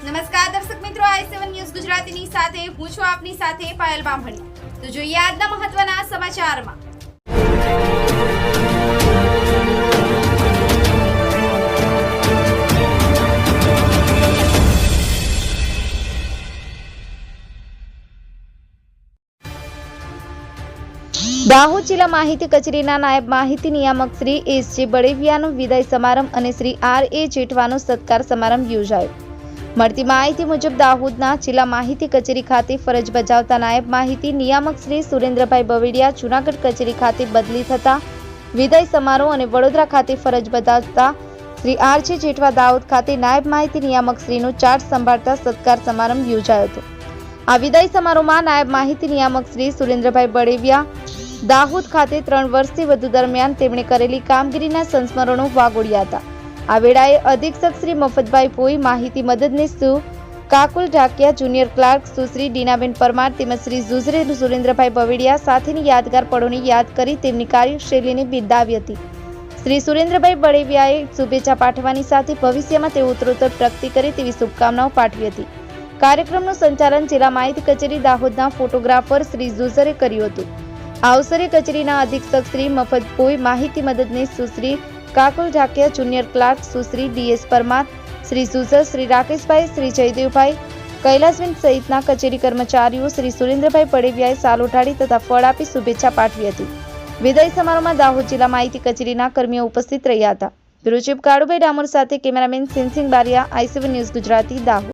નમસ્કાર દર્શક મિત્રો, i7 ન્યૂઝ ગુજરાતીની સાથે હું છું આપની સાથે પાયલ બામણી। તો જોઈએ આજના મહત્વના સમાચારમાં। દાહોદ જિલ્લા માહિતી કચેરીના નાયબ માહિતી નિયામક શ્રી એસ.જે. બળેવિયાનો વિદાય સમારંભ અને શ્રી આર.એ. જેઠવાનો સત્કાર સમારંભ યોજાયો। મળતી માહિતી મુજબ દાહોદના જિલ્લા માહિતી કચેરી ખાતે ફરજ બજાવતા નાયબ માહિતી નિયામક શ્રી સુરેન્દ્રભાઈ બવેડિયા જૂનાગઢ કચેરી ખાતે બદલી થતા વિદાય સમારોહ અને વડોદરા ખાતે ફરજ બજાવતા શ્રી આર.જે. જેઠવા દાહોદ ખાતે નાયબ માહિતી નિયામક શ્રીનો ચાર્જ સંભાળતા સત્કાર સમારંભ યોજાયો હતો। આ વિદાય સમારોહમાં નાયબ માહિતી નિયામક શ્રી સુરેન્દ્રભાઈ બળેવિયા દાહોદ ખાતે 3 વર્ષથી વધુ દરમિયાન તેમણે કરેલી કામગીરીના સંસ્મરણો વાગોળ્યા હતા। આ વેળાએ અધિક્ષક શ્રી મફતભાઈ ભોઈ, માહિતી મદદનીશ શ્રી કાકુલ ઢાકિયા, જુનિયર ક્લાર્ક સુશ્રી ડીનાબેન પરમાર તેમજ શ્રી ઝુઝરે સુરેન્દ્રભાઈ બવેડિયા સાથેની યાદગાર પળોને યાદ કરી તેમની કાર્યશૈલીને બિરદાવી હતી। શ્રી સુરેન્દ્રભાઈ બળેવિયાએ શુભેચ્છા પાઠવવાની સાથે ભવિષ્યમાં તેઓ ઉત્તરોત્તર પ્રગતિ કરે તેવી શુભકામનાઓ પાઠવી હતી। કાર્યક્રમનું સંચાલન જિલ્લા માહિતી કચેરી દાહોદના ફોટોગ્રાફર શ્રી ઝુઝરે કર્યું હતું। આ અવસરે કચેરીના અધિક્ષક શ્રી મફતભાઈ, માહિતી મદદનીશ સુશ્રી કાકુલ ઢાકિયા, જુનિયર ક્લાર્ક સુશ્રી ડી.એસ. પરમાર, શ્રી ઝુઝર, શ્રી રાકેશભાઈ, શ્રી જયદેવભાઈ, કૈલાસબેન સહિતના કચેરી કર્મચારીઓ શ્રી સુરેન્દ્રભાઈ બળેવિયાએ સાલ ઉઠાડી તથા ફળ આપી શુભેચ્છા પાઠવી હતી। વિદાય સમારોહમાં દાહોદ જિલ્લા માહિતી કચેરીના કર્મીઓ ઉપસ્થિત રહ્યા હતા। બ્યુરો ચીફ કાળુભાઈ ડામોર સાથે cameraman Sinsing Bariya, i7 news Gujarati, Dahod.